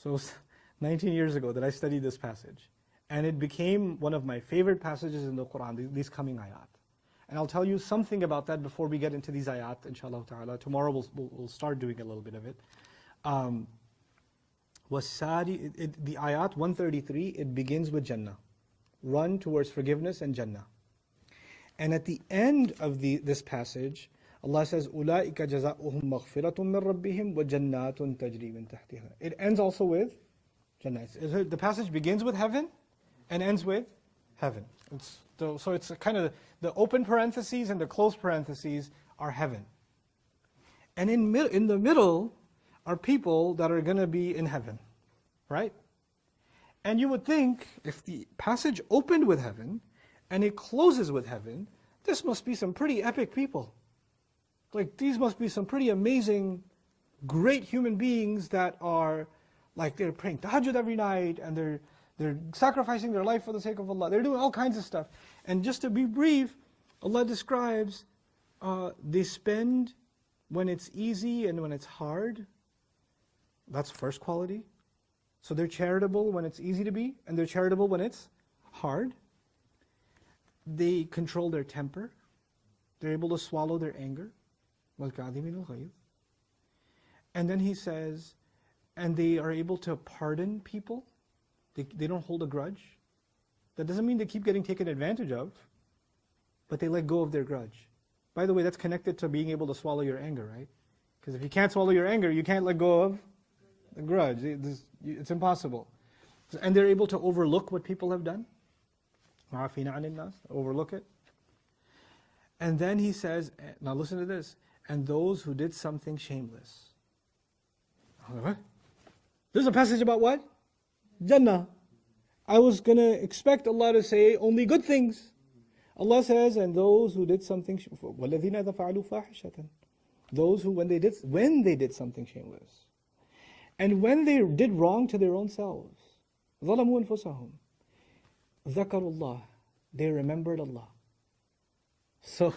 So 19 years ago that I studied this passage. And it became one of my favorite passages in the Quran, these coming ayat. And I'll tell you something about that before we get into these ayat, inshallah ta'ala. Tomorrow we'll start doing a little bit of it. The ayat 133, it begins with Jannah. Run towards forgiveness and Jannah. And at the end of this passage, Allah says, أُولَٰئِكَ جَزَاؤُهُمْ مَغْفِرَةٌ مِّن رَبِّهِمْ وَجَنَّاتٌ تَجْرِي مِن تَحْتِهَا. It ends also with Jannah. The passage begins with heaven and ends with heaven. So it's kind of the open parentheses and the closed parentheses are heaven. And in the middle are people that are going to be in heaven, right? And you would think if the passage opened with heaven and it closes with heaven, this must be some pretty epic people. Like these must be some pretty amazing, great human beings that are like they're praying tahajjud every night and they're sacrificing their life for the sake of Allah. They're doing all kinds of stuff. And just to be brief, Allah describes they spend when it's easy and when it's hard. That's first quality. So they're charitable when it's easy to be, and they're charitable when it's hard. They control their temper. They're able to swallow their anger. And then he says, and they are able to pardon people. They don't hold a grudge. That doesn't mean they keep getting taken advantage of, but they let go of their grudge. By the way, that's connected to being able to swallow your anger, right? Because if you can't swallow your anger, you can't let go of the grudge. It's impossible. And they're able to overlook what people have done. Overlook it. And then he says, now listen to this, and those who did something shameless. What? There's a passage about what? Jannah. I was going to expect Allah to say only good things. Allah says, and those who did something, وَالَّذِينَ فَعَلُوا فَاحِشَةً. Those who, when they did something shameless, and when they did wrong to their own selves, ظَلَمُوا أَنفُسَهُمْ ذَكَرُوا اللَّهِ. They remembered Allah. So,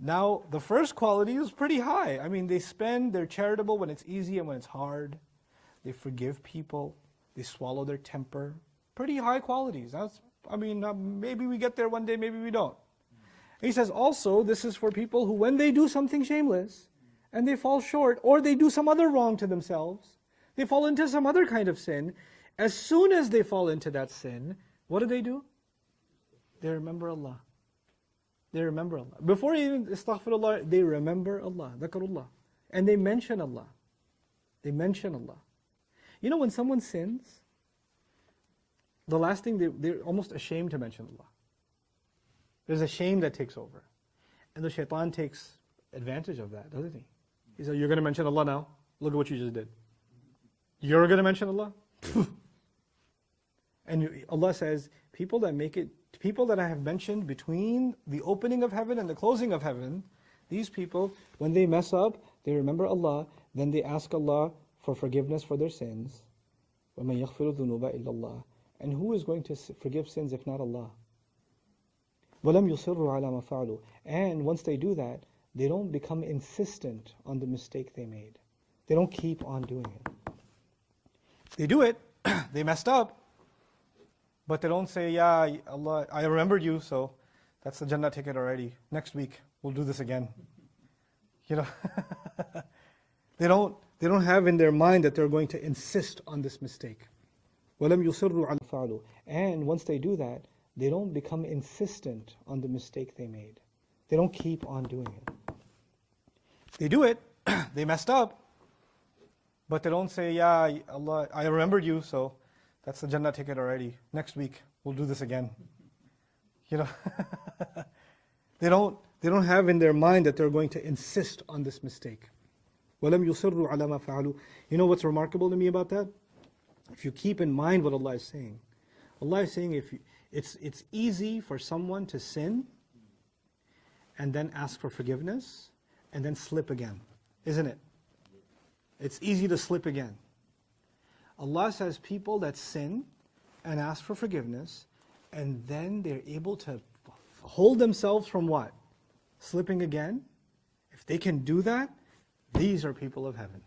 now the first quality is pretty high. I mean, they're charitable when it's easy and when it's hard. They forgive people. They swallow their temper. Pretty high qualities. Maybe we get there one day, maybe we don't. He says also, this is for people who, when they do something shameless, and they fall short, or they do some other wrong to themselves, they fall into some other kind of sin, as soon as they fall into that sin, what do? They remember Allah. They remember Allah. Before even astaghfirullah, they remember Allah, dhakarullah. And they mention Allah. They mention Allah. You know when someone sins, the last thing, they're almost ashamed to mention Allah. There's a shame that takes over. And the shaitan takes advantage of that, doesn't he? He says, you're going to mention Allah now? Look at what you just did. You're going to mention Allah? And Allah says, people that I have mentioned between the opening of heaven and the closing of heaven, these people, when they mess up, they remember Allah, then they ask Allah for forgiveness for their sins. وَمَن يَغْفِرُ الذُّنُوبَ إِلَّا اللَّهِ. And who is going to forgive sins if not Allah? وَلَمْ يُصِرُّوا عَلَى مَا فَعَلُوا. And once they do that, they don't become insistent on the mistake they made. They don't keep on doing it. They do it, they messed up, but they don't say, yeah, Allah, I remembered you, so that's the Jannah ticket already. Next week, we'll do this again. You know, they don't have in their mind that they're going to insist on this mistake. وَلَمْ يُصِرُّوا عَلَى فَعَلُوا. And once they do that, they don't become insistent on the mistake they made. They don't keep on doing it. They do it, they messed up, but they don't say, yeah, Allah, I remembered you, so that's the Jannah ticket already. Next week, we'll do this again. You know, they don't have in their mind that they're going to insist on this mistake. وَلَمْ يُصِرُّوا عَلَى مَا فَعَلُوا. You know what's remarkable to me about that? If you keep in mind what Allah is saying. Allah is saying it's easy for someone to sin and then ask for forgiveness and then slip again, isn't it? It's easy to slip again. Allah says people that sin and ask for forgiveness and then they're able to hold themselves from what? Slipping again. If they can do that, these are people of heaven.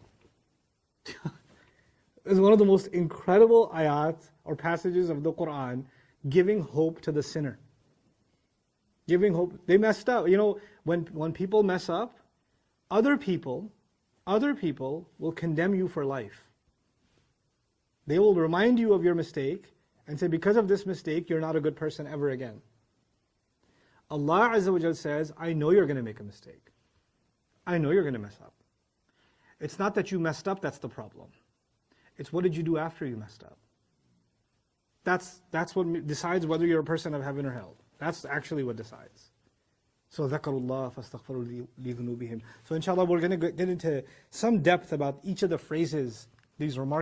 is one of the most incredible ayat or passages of the Quran, giving hope to the sinner. Giving hope. They messed up. You know, when people mess up, other people will condemn you for life. They will remind you of your mistake and say, because of this mistake, you're not a good person ever again. Allah Azza wa Jal says, I know you're going to make a mistake. I know you're going to mess up. It's not that you messed up that's the problem. It's what did you do after you messed up. That's what decides whether you're a person of heaven or hell. That's actually what decides. So ذَكَرُوا اللَّهَ فَاسْتَغْفَرُوا لِذُنُوبِهِمْ. So inshallah we're going to get into some depth about each of the phrases, these remarks.